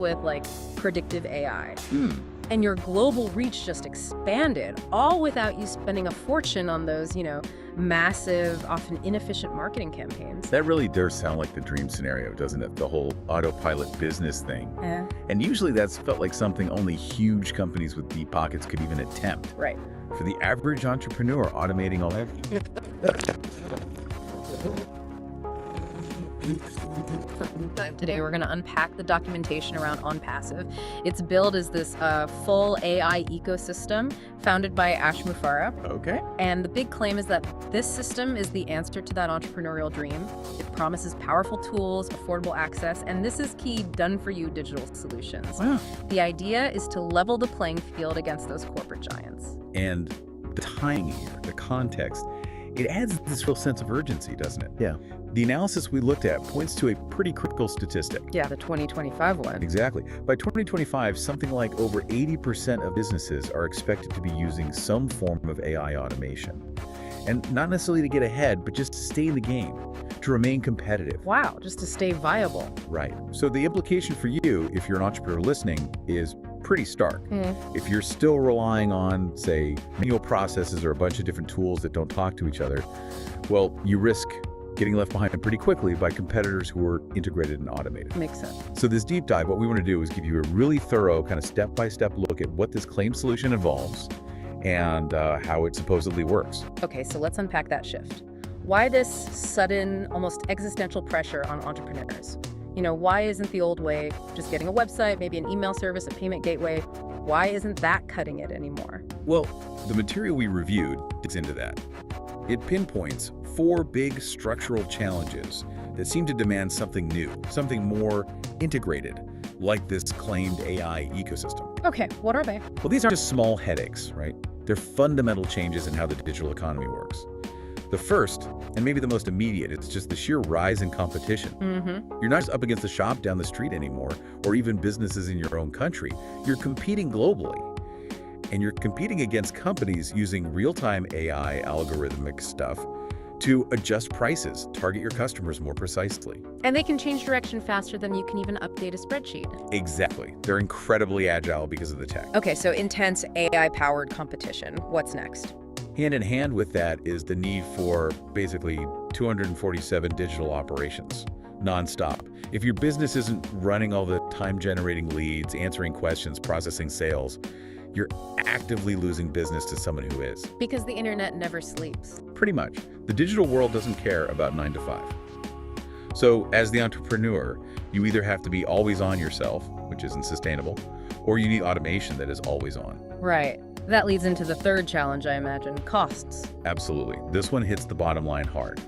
with like predictive AI. Hmm. And your global reach just expanded, all without you spending a fortune on those, massive, often inefficient marketing campaigns. That really does sound like the dream scenario, doesn't it? The whole autopilot business thing. Yeah. And usually that's felt like something only huge companies with deep pockets could even attempt. Right. For the average entrepreneur, automating all that. Today we're going to unpack the documentation around OnPassive. Its build is this full AI ecosystem founded by ASH MUFAREH. Okay. And the big claim is that this system is the answer to that entrepreneurial dream. It promises powerful tools, affordable access, and this is key done-for-you digital solutions. Wow. The idea is to level the playing field against those corporate giants. And the timing here, the context, it adds this real sense of urgency, doesn't it? Yeah. The analysis we looked at points to a pretty critical statistic. Yeah, the 2025 one. Exactly. By 2025, something like over 80% of businesses are expected to be using some form of AI automation. And not necessarily to get ahead, but just to stay in the game, to remain competitive. Wow, just to stay viable. Right. So the implication for you, if you're an entrepreneur listening, is pretty stark. If you're still relying on, say, manual processes or a bunch of different tools that don't talk to each other, well, you risk getting left behind pretty quickly by competitors who are integrated and automated. Makes sense. So this deep dive, what we want to do is give you a really thorough kind of step-by-step look at what this claim solution involves and how it supposedly works. Okay, so let's unpack that shift. Why this sudden, almost existential pressure on entrepreneurs? Why isn't the old way just getting a website, maybe an email service, a payment gateway? Why isn't that cutting it anymore? Well, the material we reviewed digs into that. It pinpoints 4 big structural challenges that seem to demand something new, something more integrated, like this claimed AI ecosystem. Okay, what are they? Well, these aren't just small headaches, right? They're fundamental changes in how the digital economy works. The first, and maybe the most immediate, is just the sheer rise in competition. You're not just up against the shop down the street anymore, or even businesses in your own country. You're competing globally. And you're competing against companies using real-time AI algorithmic stuff to adjust prices, target your customers more precisely. And they can change direction faster than you can even update a spreadsheet. Exactly. They're incredibly agile because of the tech. Okay, so intense AI-powered competition. What's next? Hand in hand with that is the need for basically 247 digital operations, nonstop. If your business isn't running all the time-generating leads, answering questions, processing sales, you're actively losing business to someone who is. Because the internet never sleeps. Pretty much. The digital world doesn't care about 9 to 5. So as the entrepreneur, you either have to be always on yourself, which isn't sustainable, or you need automation that is always on. Right. That leads into the third challenge, I imagine, costs. Absolutely. This one hits the bottom line hard.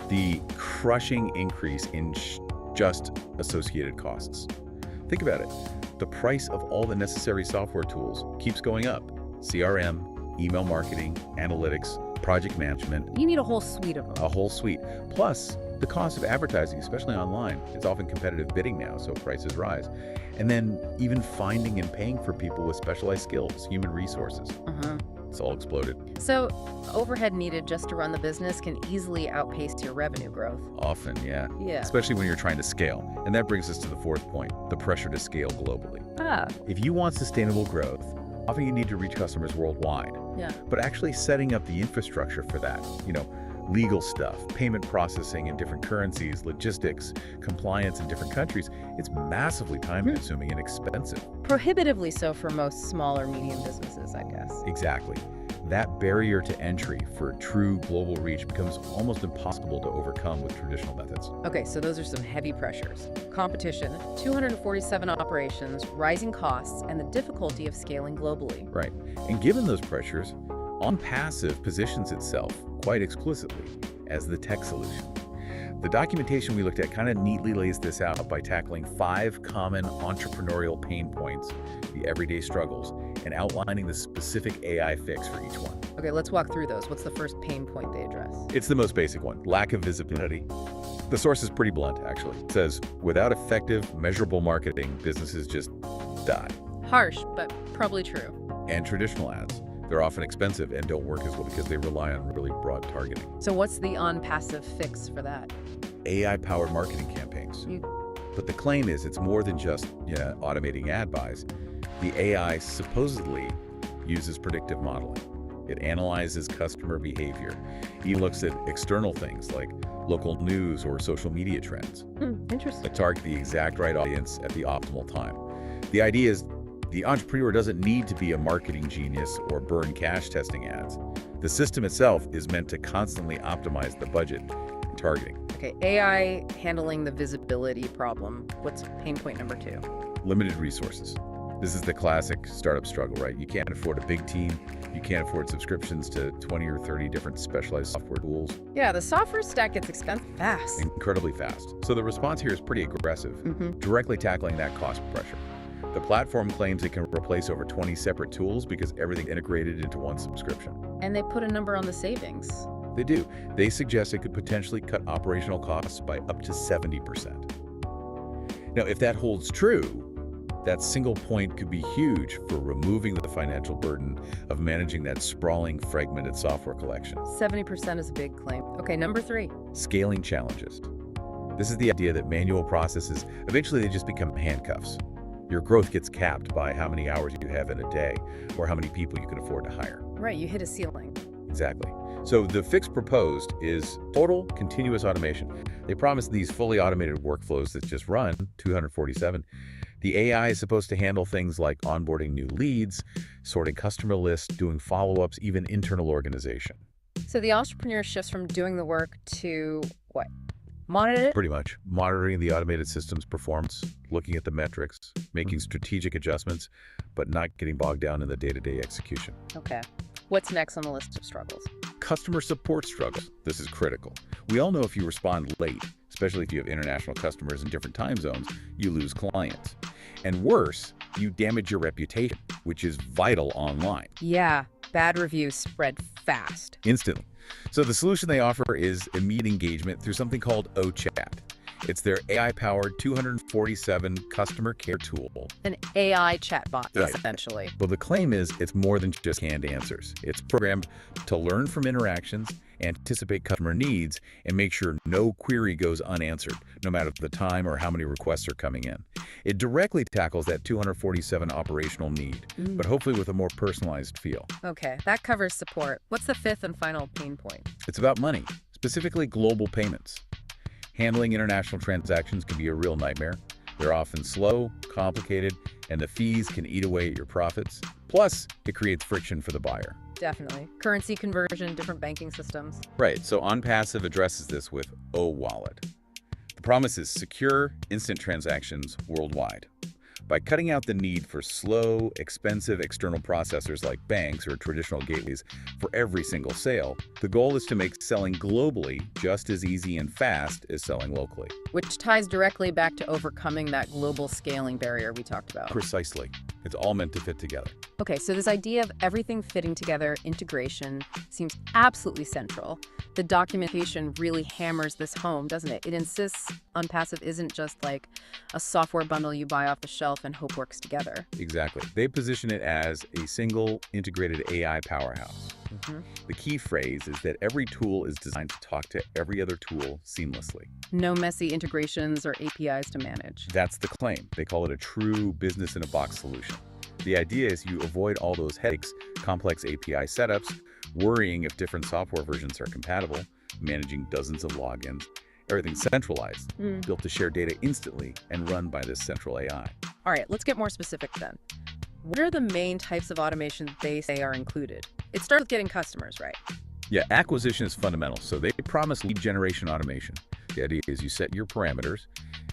The crushing increase in just associated costs. Think about it. The price of all the necessary software tools keeps going up. CRM, email marketing, analytics, project management. You need a whole suite of them. A whole suite. Plus, the cost of advertising, especially online. It's often competitive bidding now, so prices rise. And then even finding and paying for people with specialized skills, human resources. It's all exploded. So overhead needed just to run the business can easily outpace your revenue growth. Often, yeah. Yeah. Especially when you're trying to scale. And that brings us to the fourth point, the pressure to scale globally. Ah, If you want sustainable growth, often you need to reach customers worldwide. yeah. But actually setting up the infrastructure for that, legal stuff, payment processing in different currencies, logistics, compliance in different countries, it's massively time-consuming and expensive. Prohibitively so for most small or medium businesses, I guess. Exactly. That barrier to entry for true global reach becomes almost impossible to overcome with traditional methods. Okay, so those are some heavy pressures. Competition, 247 operations, rising costs, and the difficulty of scaling globally. Right. And given those pressures, OnPassive positions itself quite explicitly as the tech solution. The documentation we looked at kind of neatly lays this out by tackling 5 common entrepreneurial pain points, the everyday struggles, and outlining the specific AI fix for each one. Okay, let's walk through those. What's the first pain point they address? It's the most basic one, lack of visibility. The source is pretty blunt, actually. It says, without effective, measurable marketing, businesses just die. Harsh, but probably true. And traditional ads. They're often expensive and don't work as well because they rely on really broad targeting. So what's the OnPassive fix for that? AI-powered marketing campaigns. But the claim is it's more than just automating ad buys. The AI supposedly uses predictive modeling. It analyzes customer behavior. It looks at external things like local news or social media trends. Interesting. To target the exact right audience at the optimal time. The idea is the entrepreneur doesn't need to be a marketing genius or burn cash testing ads. The system itself is meant to constantly optimize the budget and targeting. Okay, AI handling the visibility problem. What's pain point number 2? Limited resources. This is the classic startup struggle, right? You can't afford a big team. You can't afford subscriptions to 20 or 30 different specialized software tools. Yeah, the software stack gets expensive fast. Incredibly fast. So the response here is pretty aggressive, directly tackling that cost pressure. The platform claims it can replace over 20 separate tools because everything's integrated into one subscription. And they put a number on the savings. They do. They suggest it could potentially cut operational costs by up to 70%. Now, if that holds true, that single point could be huge for removing the financial burden of managing that sprawling, fragmented software collection. 70% is a big claim. Okay, number 3. Scaling challenges. This is the idea that manual processes, eventually they just become handcuffs. Your growth gets capped by how many hours you have in a day or how many people you can afford to hire. Right, you hit a ceiling. Exactly. So the fix proposed is total continuous automation. They promise these fully automated workflows that just run 247. The AI is supposed to handle things like onboarding new leads, sorting customer lists, doing follow-ups, even internal organization. So the entrepreneur shifts from doing the work to what? Monitor it? Pretty much. Monitoring the automated system's performance, looking at the metrics, making strategic adjustments, but not getting bogged down in the day-to-day execution. Okay. What's next on the list of struggles? Customer support struggles. This is critical. We all know if you respond late, especially if you have international customers in different time zones, you lose clients. And worse, you damage your reputation, which is vital online. Yeah, bad reviews spread fast. Instantly. So the solution they offer is immediate engagement through something called OChat. It's their AI-powered 247 customer care tool. An AI chatbot, Right. essentially. Well, the claim is it's more than just canned answers. It's programmed to learn from interactions, anticipate customer needs, and make sure no query goes unanswered, no matter the time or how many requests are coming in. It directly tackles that 247 operational need, but hopefully with a more personalized feel. Okay, that covers support. What's the 5th and final pain point? It's about money, specifically global payments. Handling international transactions can be a real nightmare. They're often slow, complicated, and the fees can eat away at your profits. Plus, it creates friction for the buyer. Definitely. Currency conversion, different banking systems. Right, so OnPassive addresses this with OWallet. The promise is secure, instant transactions worldwide. By cutting out the need for slow, expensive external processors like banks or traditional gateways for every single sale, the goal is to make selling globally just as easy and fast as selling locally. Which ties directly back to overcoming that global scaling barrier we talked about. Precisely. It's all meant to fit together. Okay, so this idea of everything fitting together, integration, seems absolutely central. The documentation really hammers this home, doesn't it? It insists OnPassive isn't just like a software bundle you buy off the shelf and hope works together. Exactly. They position it as a single integrated AI powerhouse. The key phrase is that every tool is designed to talk to every other tool seamlessly. No messy integrations or APIs to manage. That's the claim. They call it a true business-in-a-box solution. The idea is you avoid all those headaches, complex API setups, worrying if different software versions are compatible, managing dozens of logins. Everything's centralized, built to share data instantly and run by this central AI. All right, let's get more specific then. What are the main types of automation they say are included? It starts with getting customers, right? Yeah, acquisition is fundamental. So they promise lead generation automation. The idea is you set your parameters,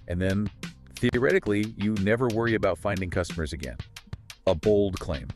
and then theoretically, you never worry about finding customers again. A bold claim.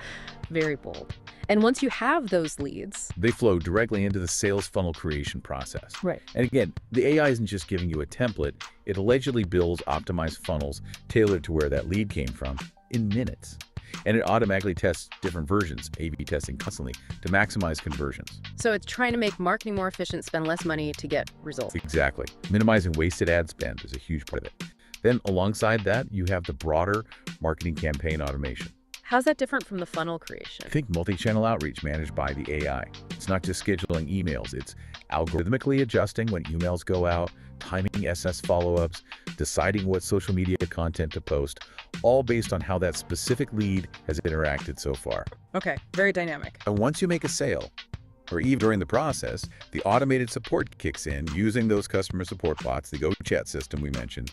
Very bold. And once you have those leads, They flow directly into the sales funnel creation process. right? And again, the AI isn't just giving you a template. It allegedly builds optimized funnels tailored to where that lead came from in minutes. And it automatically tests different versions, A/B testing constantly, to maximize conversions. So it's trying to make marketing more efficient, spend less money to get results. Exactly. Minimizing wasted ad spend is a huge part of it. Then alongside that, you have the broader marketing campaign automation. How's that different from the funnel creation? Think multi-channel outreach managed by the AI. It's not just scheduling emails, it's algorithmically adjusting when emails go out, timing SS follow-ups, deciding what social media content to post, all based on how that specific lead has interacted so far. Okay, very dynamic. And once you make a sale, or even during the process, the automated support kicks in using those customer support bots, the Go Chat system we mentioned,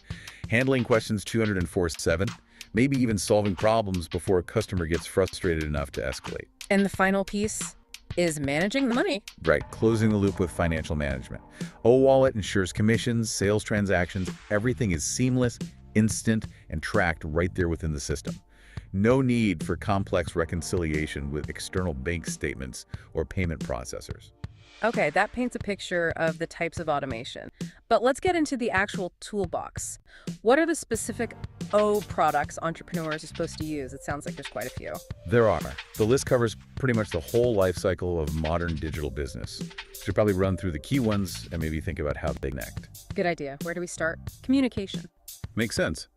handling questions 204/7, maybe even solving problems before a customer gets frustrated enough to escalate. And the final piece is managing the money. Right, closing the loop with financial management. OWallet ensures commissions, sales transactions, everything is seamless, instant, and tracked right there within the system. No need for complex reconciliation with external bank statements or payment processors. Okay, that paints a picture of the types of automation. But let's get into the actual toolbox. What are the specific O products entrepreneurs are supposed to use? It sounds like there's quite a few. There are. The list covers pretty much the whole life cycle of modern digital business. Should probably run through the key ones and maybe think about how they connect. Good idea. Where do we start? Communication. Makes sense.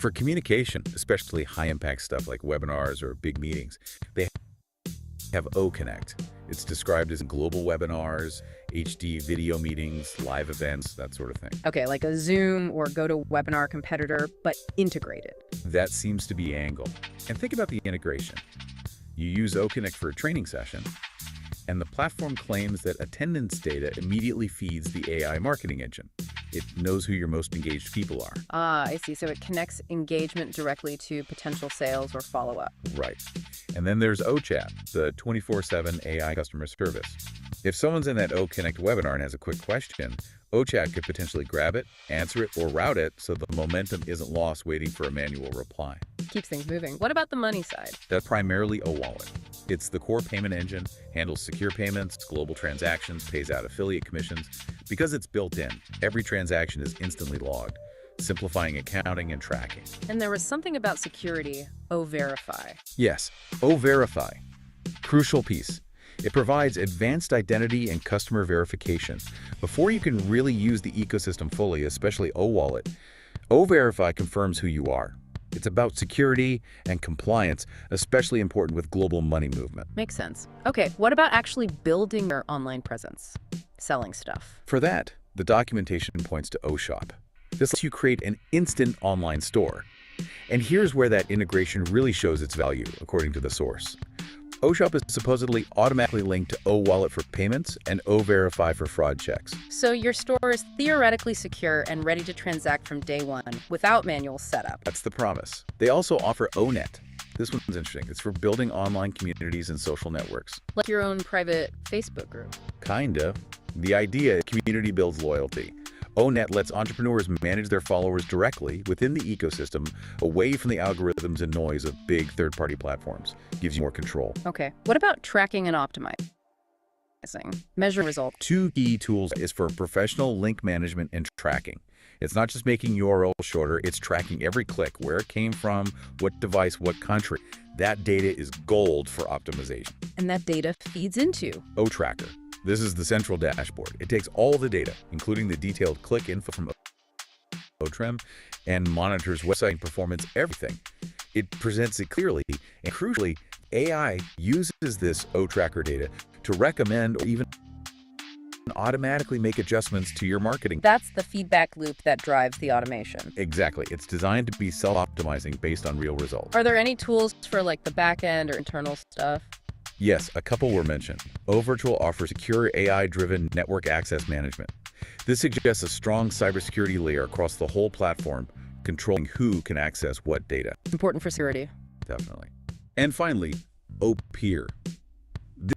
For communication, especially high-impact stuff like webinars or big meetings, they have OConnect. It's described as global webinars, HD video meetings, live events, that sort of thing. Okay, like a Zoom or GoToWebinar competitor, but integrated. That seems to be angle. And think about the integration. You use OConnect for a training session, and the platform claims that attendance data immediately feeds the AI marketing engine. It knows who your most engaged people are. Ah, I see. So it connects engagement directly to potential sales or follow-up. Right. And then there's OChat, the 24/7 AI customer service. If someone's in that OConnect webinar and has a quick question, OChat could potentially grab it, answer it, or route it so the momentum isn't lost waiting for a manual reply. Keeps things moving. What about the money side? That's primarily OWallet. It's the core payment engine, handles secure payments, global transactions, pays out affiliate commissions. Because it's built in, every transaction is instantly logged, simplifying accounting and tracking. And there was something about security, O-Verify. Yes, O-Verify. Crucial piece. It provides advanced identity and customer verification. Before you can really use the ecosystem fully, especially OWallet, O-Verify confirms who you are. It's about security and compliance, especially important with global money movement. Makes sense. Okay, what about actually building your online presence? Selling stuff. For that, the documentation points to OShop. This lets you create an instant online store. And here's where that integration really shows its value, according to the source. OShop is supposedly automatically linked to OWallet for payments and O-Verify for fraud checks. So your store is theoretically secure and ready to transact from day one without manual setup. That's the promise. They also offer ONET. This one's interesting. It's for building online communities and social networks. Like your own private Facebook group. Kinda. The idea is community builds loyalty. ONET lets entrepreneurs manage their followers directly within the ecosystem, away from the algorithms and noise of big third-party platforms. Gives you more control. Okay. What about tracking and optimizing? Measure results. Two key tools is for professional link management and tracking. It's not just making URLs shorter, it's tracking every click, where it came from, what device, what country. That data is gold for optimization. And that data feeds into OTracker. This is the central dashboard. It takes all the data, including the detailed click info from OTrem, and monitors website performance, everything. It presents it clearly, and crucially, AI uses this OTracker data to recommend or even automatically make adjustments to your marketing. That's the feedback loop that drives the automation. Exactly. It's designed to be self-optimizing based on real results. Are there any tools for like the back end or internal stuff? Yes, a couple were mentioned. OVirtual offers secure AI-driven network access management. This suggests a strong cybersecurity layer across the whole platform, controlling who can access what data. Important for security. Definitely. And finally, OPeer.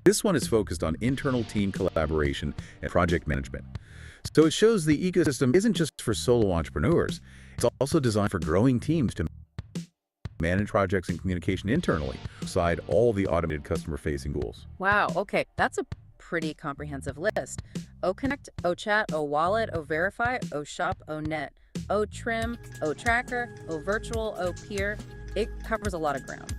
This one is focused on internal team collaboration and project management. So it shows the ecosystem isn't just for solo entrepreneurs. It's also designed for growing teams to manage projects and communication internally, beside all the automated customer-facing tools. Wow, okay, that's a pretty comprehensive list. OConnect, OChat, OWallet, O-Verify, OShop, ONET, OTrim, OTracker, OVirtual, OPeer. It covers a lot of ground.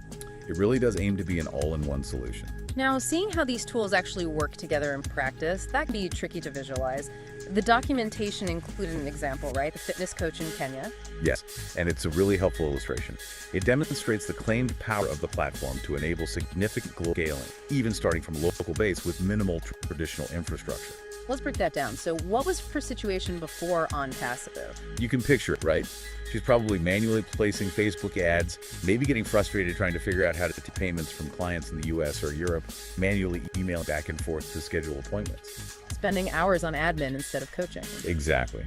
It really does aim to be an all-in-one solution. Now, seeing how these tools actually work together in practice, that can be tricky to visualize. The documentation included an example, right? The fitness coach in Kenya. Yes, and it's a really helpful illustration. It demonstrates the claimed power of the platform to enable significant global scaling, even starting from local base with minimal traditional infrastructure. Let's break that down. So what was her situation before on Passive? You can picture it, right? She's probably manually placing Facebook ads, maybe getting frustrated trying to figure out how to take payments from clients in the US or Europe, manually emailing back and forth to schedule appointments. Spending hours on admin instead of coaching. Exactly.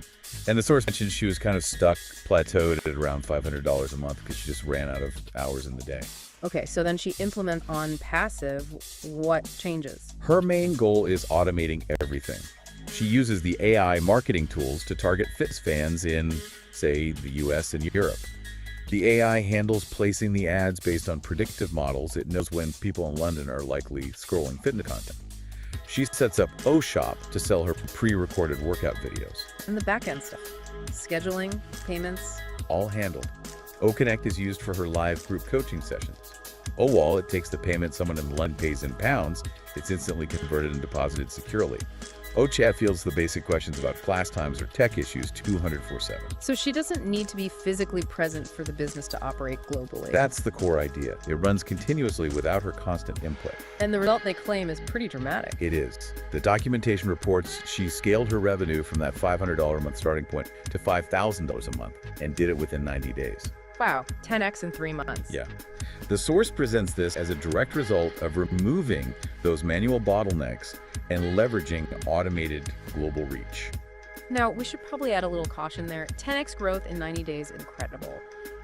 And the source mentioned she was kind of stuck, plateaued at around $500 a month because she just ran out of hours in the day. Okay, so then she implements on Passive. What changes? Her main goal is automating everything. She uses the AI marketing tools to target fitness fans in, say, the US and Europe. The AI handles placing the ads based on predictive models. It knows when people in London are likely scrolling fitness content. She sets up OShop to sell her pre-recorded workout videos. And the back-end stuff. Scheduling, payments. All handled. OConnect is used for her live group coaching sessions. OWallet takes the payment someone in London pays in pounds. It's instantly converted and deposited securely. OChat fields the basic questions about class times or tech issues 24/7. So she doesn't need to be physically present for the business to operate globally. That's the core idea. It runs continuously without her constant input. And the result they claim is pretty dramatic. It is. The documentation reports she scaled her revenue from that $500 a month starting point to $5,000 a month and did it within 90 days. Wow, 10x in 3 months. Yeah. The source presents this as a direct result of removing those manual bottlenecks and leveraging automated global reach. Now, we should probably add a little caution there. 10x growth in 90 days, incredible.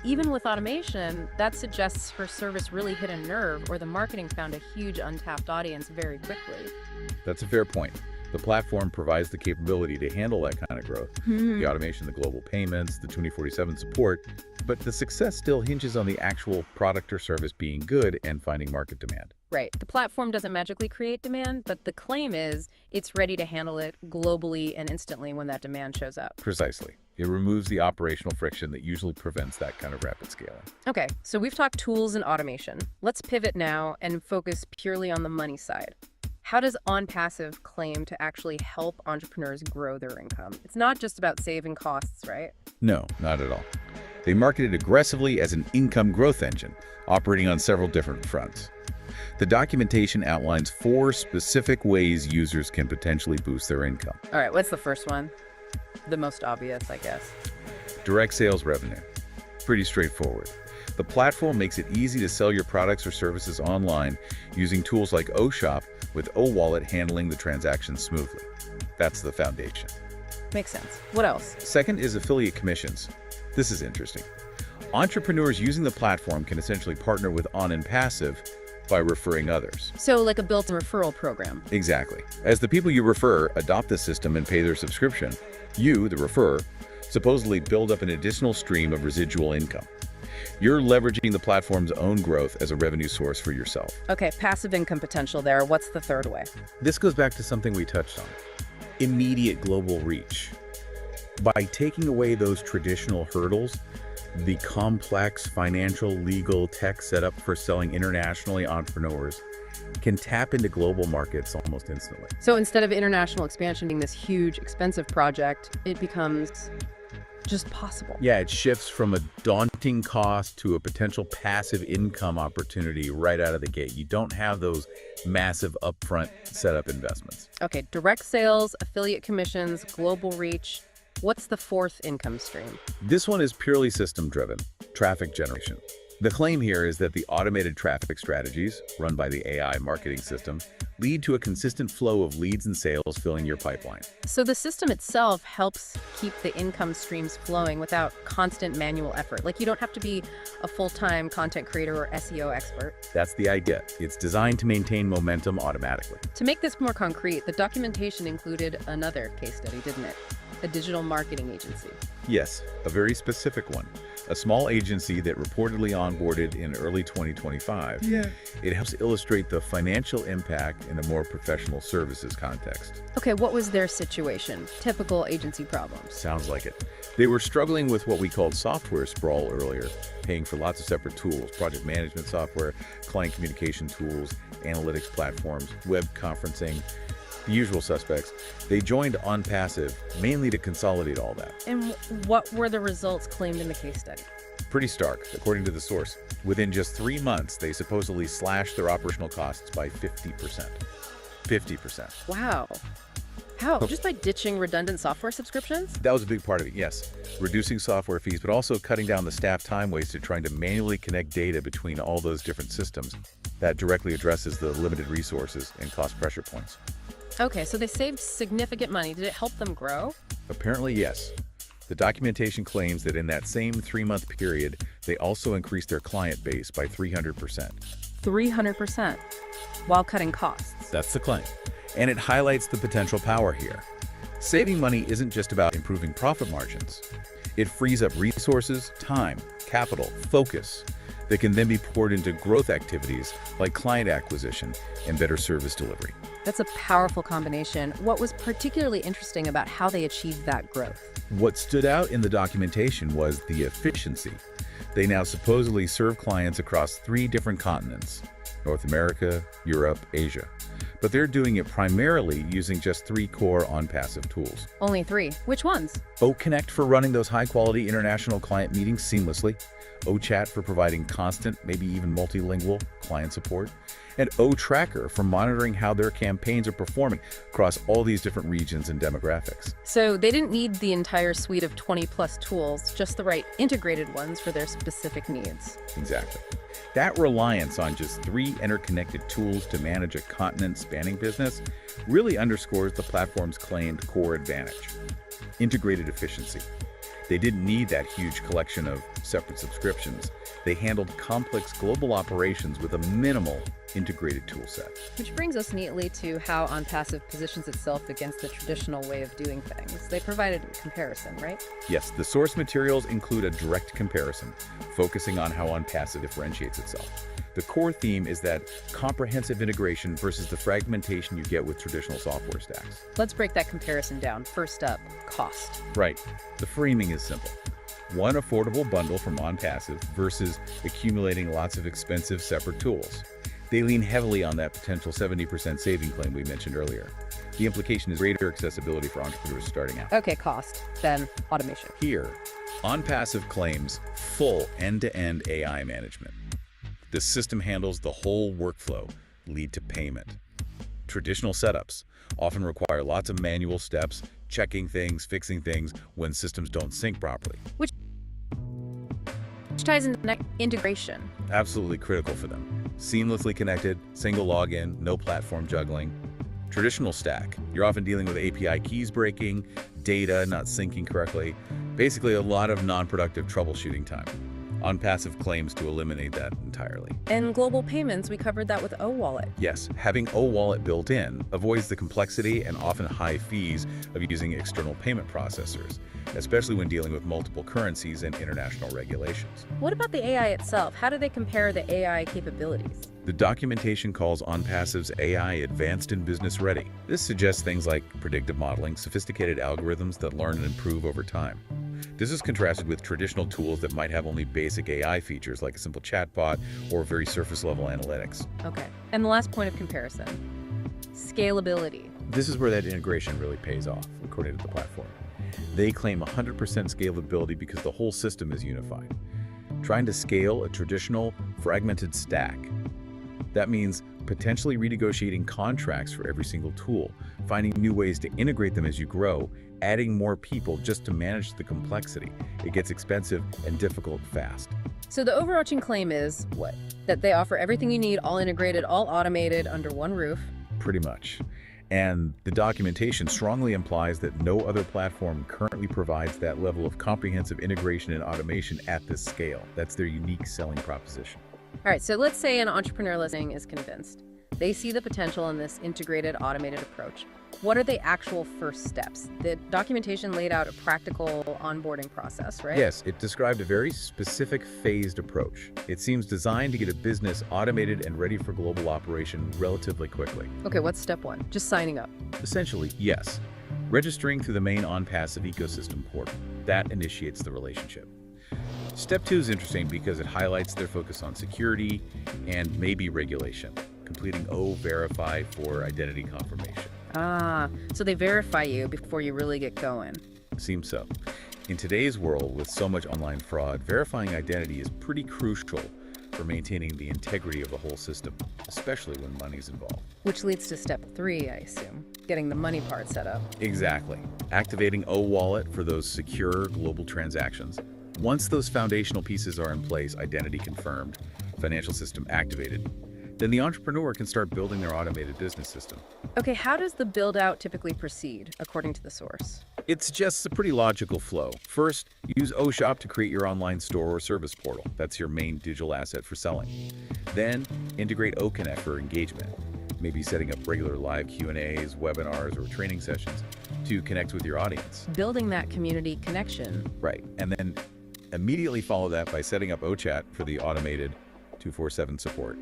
Even with automation, that suggests her service really hit a nerve or the marketing found a huge untapped audience very quickly. That's a fair point. The platform provides the capability to handle that kind of growth, the automation, the global payments, the 2047 support, but the success still hinges on the actual product or service being good and finding market demand. Right. The platform doesn't magically create demand, but the claim is it's ready to handle it globally and instantly when that demand shows up. Precisely. It removes the operational friction that usually prevents that kind of rapid scaling. Okay, so we've talked tools and automation. Let's pivot now and focus purely on the money side. How does OnPassive claim to actually help entrepreneurs grow their income? It's not just about saving costs, right? No, not at all. They market it aggressively as an income growth engine, operating on several different fronts. The documentation outlines 4 specific ways users can potentially boost their income. All right, what's the first one? The most obvious, I guess. Direct sales revenue. Pretty straightforward. The platform makes it easy to sell your products or services online using tools like OShop, with OWallet handling the transactions smoothly. That's the foundation. Makes sense. What else? Second is affiliate commissions. This is interesting. Entrepreneurs using the platform can essentially partner with OnPassive by referring others. So like a built-in referral program. Exactly. As the people you refer adopt the system and pay their subscription, you, the referrer, supposedly build up an additional stream of residual income. You're leveraging the platform's own growth as a revenue source for yourself. Okay, passive income potential there. What's the third way? This goes back to something we touched on. Immediate global reach. By taking away those traditional hurdles, the complex financial, legal, tech setup for selling internationally, entrepreneurs can tap into global markets almost instantly. So instead of international expansion being this huge, expensive project, it becomes just possible. Yeah, it shifts from a daunting cost to a potential passive income opportunity right out of the gate. You don't have those massive upfront setup investments. Okay, direct sales, affiliate commissions, global reach. What's the fourth income stream? This one is purely system-driven, traffic generation. The claim here is that the automated traffic strategies, run by the AI marketing system, lead to a consistent flow of leads and sales filling your pipeline. So the system itself helps keep the income streams flowing without constant manual effort. Like you don't have to be a full-time content creator or SEO expert. That's the idea. It's designed to maintain momentum automatically. To make this more concrete, the documentation included another case study, didn't it? A digital marketing agency. Yes, a very specific one. A small agency that reportedly onboarded in early 2025. Yeah. It helps illustrate the financial impact in a more professional services context. Okay, what was their situation? Typical agency problems. Sounds like it. They were struggling with what we called software sprawl earlier, paying for lots of separate tools, project management software, client communication tools, analytics platforms, web conferencing, the usual suspects. They joined OnPassive mainly to consolidate all that. And what were the results claimed in the case study? Pretty stark, according to the source. Within just 3 months, they supposedly slashed their operational costs by 50%. 50%. Wow. How? Just by ditching redundant software subscriptions? That was a big part of it, yes. Reducing software fees, but also cutting down the staff time wasted trying to manually connect data between all those different systems. That directly addresses the limited resources and cost pressure points. Okay, so they saved significant money. Did it help them grow? Apparently, yes. The documentation claims that in that same 3-month period, they also increased their client base by 300%. 300%, while cutting costs. That's the claim. And it highlights the potential power here. Saving money isn't just about improving profit margins. It frees up resources, time, capital, focus that can then be poured into growth activities like client acquisition and better service delivery. That's a powerful combination. What was particularly interesting about how they achieved that growth? What stood out in the documentation was the efficiency. They now supposedly serve clients across 3 different continents: North America, Europe, Asia. But they're doing it primarily using just 3 core OnPassive tools. Only 3. Which ones? OConnect for running those high-quality international client meetings seamlessly, OChat for providing constant, maybe even multilingual client support, and OTracker for monitoring how their campaigns are performing across all these different regions and demographics. So they didn't need the entire suite of 20+ tools, just the right integrated ones for their specific needs. Exactly. That reliance on just 3 interconnected tools to manage a continent-spanning business really underscores the platform's claimed core advantage: integrated efficiency. They didn't need that huge collection of separate subscriptions. They handled complex global operations with a minimal integrated tool set. Which brings us neatly to how OnPassive positions itself against the traditional way of doing things. They provided a comparison, right? Yes, the source materials include a direct comparison, focusing on how OnPassive differentiates itself. The core theme is that comprehensive integration versus the fragmentation you get with traditional software stacks. Let's break that comparison down. First up, cost. Right. The framing is simple. One affordable bundle from OnPassive versus accumulating lots of expensive separate tools. They lean heavily on that potential 70% saving claim we mentioned earlier. The implication is greater accessibility for entrepreneurs starting out. Okay, cost, then automation. Here, OnPassive claims full end-to-end AI management. The system handles the whole workflow, lead to payment. Traditional setups often require lots of manual steps, checking things, fixing things when systems don't sync properly. Which ties into integration. Absolutely critical for them. Seamlessly connected, single login, no platform juggling. Traditional stack, you're often dealing with API keys breaking, data not syncing correctly, basically a lot of non-productive troubleshooting time. OnPassive claims to eliminate that entirely. And global payments, we covered that with OWallet. Yes, having OWallet built in avoids the complexity and often high fees of using external payment processors, especially when dealing with multiple currencies and international regulations. What about the AI itself? How do they compare the AI capabilities? The documentation calls OnPassive's AI advanced and business ready. This suggests things like predictive modeling, sophisticated algorithms that learn and improve over time. This is contrasted with traditional tools that might have only basic AI features like a simple chatbot or very surface-level analytics. Okay, and the last point of comparison, scalability. This is where that integration really pays off, according to the platform. They claim 100% scalability because the whole system is unified. Trying to scale a traditional, fragmented stack. That means potentially renegotiating contracts for every single tool, finding new ways to integrate them as you grow, adding more people just to manage the complexity. It gets expensive and difficult fast. So the overarching claim is what? That they offer everything you need, all integrated, all automated, under one roof? Pretty much. And the documentation strongly implies that no other platform currently provides that level of comprehensive integration and automation at this scale. That's their unique selling proposition. All right, so let's say an entrepreneur listening is convinced. They see the potential in this integrated, automated approach. What are the actual first steps? The documentation laid out a practical onboarding process, right? Yes, it described a very specific phased approach. It seems designed to get a business automated and ready for global operation relatively quickly. Okay, what's step one? Just signing up. Essentially, yes. Registering through the main OnPassive ecosystem portal. That initiates the relationship. Step 2 is interesting because it highlights their focus on security and maybe regulation, completing O-Verify for identity confirmation. Ah, so they verify you before you really get going. Seems so. In today's world, with so much online fraud, verifying identity is pretty crucial for maintaining the integrity of the whole system, especially when money's involved. Which leads to step 3, I assume, getting the money part set up. Exactly. Activating O-Wallet for those secure global transactions. Once those foundational pieces are in place, identity confirmed, financial system activated, then the entrepreneur can start building their automated business system. Okay, how does the build-out typically proceed, according to the source? It's just a pretty logical flow. First, use OShop to create your online store or service portal. That's your main digital asset for selling. Then, integrate OConnect for engagement, maybe setting up regular live Q&As, webinars, or training sessions to connect with your audience. Building that community connection. Right, and then immediately follow that by setting up OChat for the automated 24/7 support.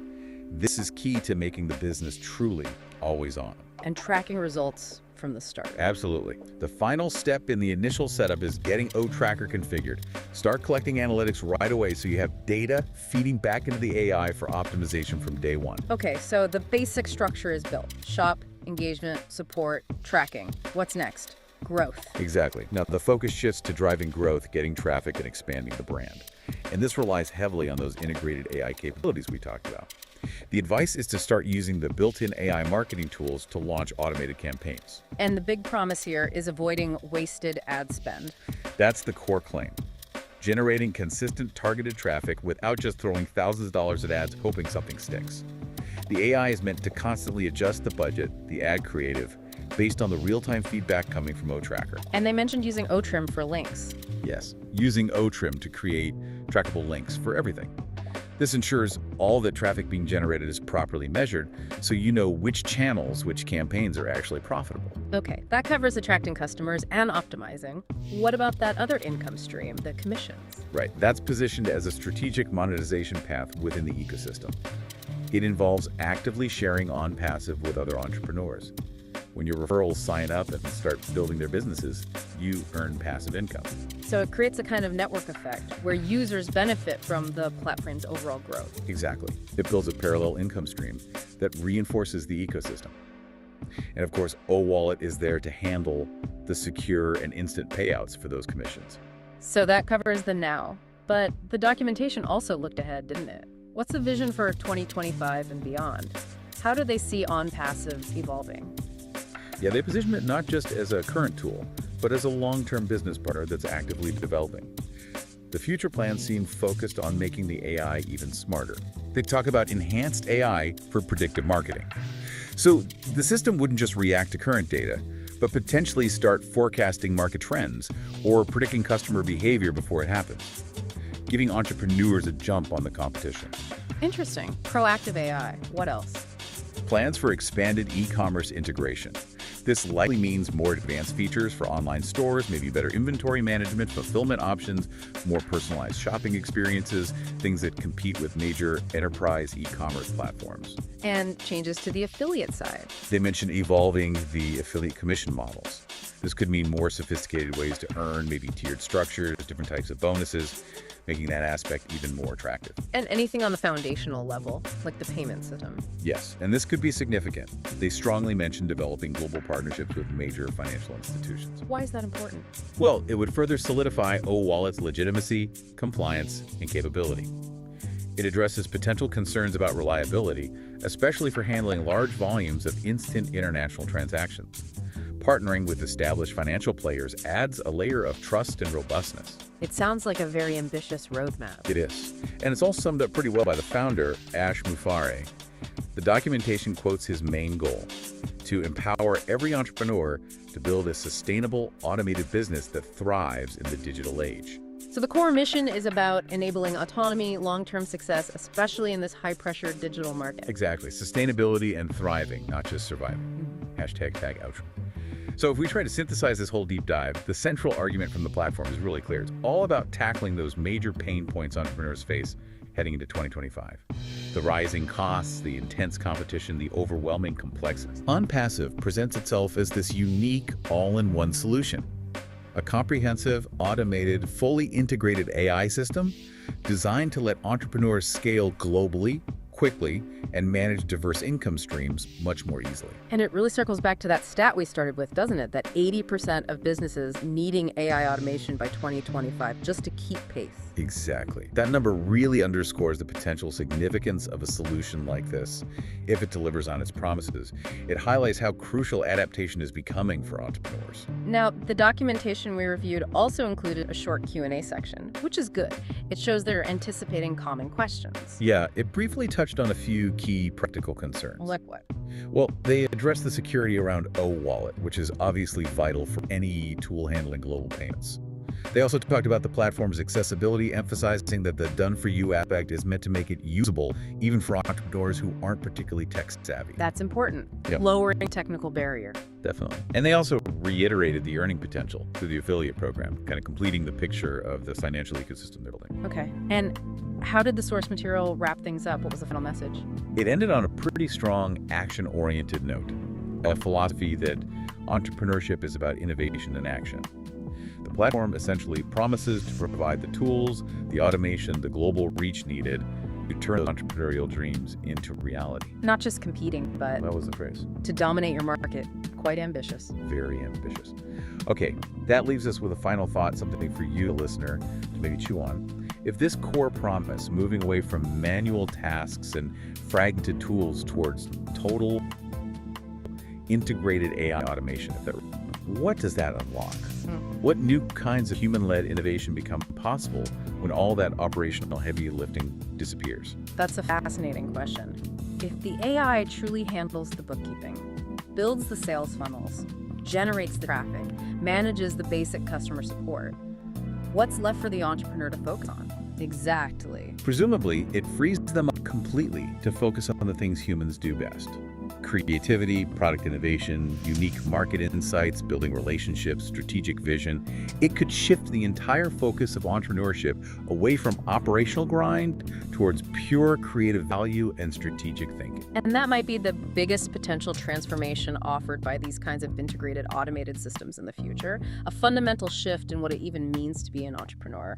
This is key to making the business truly always on. And tracking results from the start. Absolutely. The final step in the initial setup is getting O-Tracker configured. Start collecting analytics right away so you have data feeding back into the AI for optimization from day one. Okay, so the basic structure is built. Shop, engagement, support, tracking. What's next? Growth. Exactly. Now, the focus shifts to driving growth, getting traffic, and expanding the brand. And this relies heavily on those integrated AI capabilities we talked about. The advice is to start using the built-in AI marketing tools to launch automated campaigns. And the big promise here is avoiding wasted ad spend. That's the core claim. Generating consistent targeted traffic without just throwing thousands of dollars at ads hoping something sticks. The AI is meant to constantly adjust the budget, the ad creative, based on the real-time feedback coming from O-Tracker. And they mentioned using OTrim for links. Yes, using O-Trim to create trackable links for everything. This ensures all the traffic being generated is properly measured, so you know which channels, which campaigns are actually profitable. Okay, that covers attracting customers and optimizing. What about that other income stream, the commissions? Right, that's positioned as a strategic monetization path within the ecosystem. It involves actively sharing OnPassive with other entrepreneurs. When your referrals sign up and start building their businesses, you earn passive income. So it creates a kind of network effect where users benefit from the platform's overall growth. Exactly. It builds a parallel income stream that reinforces the ecosystem. And of course, O-Wallet is there to handle the secure and instant payouts for those commissions. So that covers the now. But the documentation also looked ahead, didn't it? What's the vision for 2025 and beyond? How do they see OnPassive evolving? Yeah, they position it not just as a current tool, but as a long-term business partner that's actively developing. The future plans seem focused on making the AI even smarter. They talk about enhanced AI for predictive marketing. So the system wouldn't just react to current data, but potentially start forecasting market trends or predicting customer behavior before it happens, giving entrepreneurs a jump on the competition. Interesting. Proactive AI. What else? Plans for expanded e-commerce integration. This likely means more advanced features for online stores, maybe better inventory management, fulfillment options, more personalized shopping experiences, things that compete with major enterprise e-commerce platforms. And changes to the affiliate side. They mentioned evolving the affiliate commission models. This could mean more sophisticated ways to earn, maybe tiered structures, different types of bonuses, making that aspect even more attractive. And anything on the foundational level, like the payment system. Yes, and this could be significant. They strongly mentioned developing global partnerships with major financial institutions. Why is that important? Well, it would further solidify O-Wallet's legitimacy, compliance, and capability. It addresses potential concerns about reliability, especially for handling large volumes of instant international transactions. Partnering with established financial players adds a layer of trust and robustness. It sounds like a very ambitious roadmap. It is. And it's all summed up pretty well by the founder, ASH MUFAREH. The documentation quotes his main goal: to empower every entrepreneur to build a sustainable, automated business that thrives in the digital age. So the core mission is about enabling autonomy, long-term success, especially in this high-pressure digital market. Exactly. Sustainability and thriving, not just surviving. #outro. So if we try to synthesize this whole deep dive, the central argument from the platform is really clear. It's all about tackling those major pain points entrepreneurs face heading into 2025. The rising costs, the intense competition, the overwhelming complexity. OnPassive presents itself as this unique, all-in-one solution. A comprehensive, automated, fully integrated AI system designed to let entrepreneurs scale globally, quickly, and manage diverse income streams much more easily. And it really circles back to that stat we started with, doesn't it? That 80% of businesses needing AI automation by 2025 just to keep pace. Exactly. That number really underscores the potential significance of a solution like this if it delivers on its promises. It highlights how crucial adaptation is becoming for entrepreneurs. Now, the documentation we reviewed also included a short Q&A section, which is good. It shows they're anticipating common questions. Yeah, it briefly touched on a few key practical concerns. Like what? Well, they addressed the security around O-Wallet, which is obviously vital for any tool handling global payments. They also talked about the platform's accessibility, emphasizing that the done-for-you aspect is meant to make it usable even for entrepreneurs who aren't particularly tech-savvy. That's important. Yep. Lowering technical barrier. Definitely. And they also reiterated the earning potential through the affiliate program, kind of completing the picture of the financial ecosystem they're building. Okay. And how did the source material wrap things up? What was the final message? It ended on a pretty strong action-oriented note, a philosophy that entrepreneurship is about innovation and action. The platform essentially promises to provide the tools, the automation, the global reach needed to turn entrepreneurial dreams into reality. Not just competing, but That was the phrase. to dominate your market. Quite ambitious. Very ambitious. Okay, that leaves us with a final thought, something for you, the listener, to maybe chew on. If this core promise, moving away from manual tasks and fragmented tools towards total integrated AI automation, what does that unlock? What new kinds of human-led innovation become possible when all that operational heavy lifting disappears? That's a fascinating question. If the AI truly handles the bookkeeping, builds the sales funnels, generates the traffic, manages the basic customer support, what's left for the entrepreneur to focus on? Exactly. Presumably, it frees them up completely to focus on the things humans do best. Creativity, product innovation, unique market insights, building relationships, strategic vision. It could shift the entire focus of entrepreneurship away from operational grind towards pure creative value and strategic thinking. And that might be the biggest potential transformation offered by these kinds of integrated automated systems in the future, a fundamental shift in what it even means to be an entrepreneur.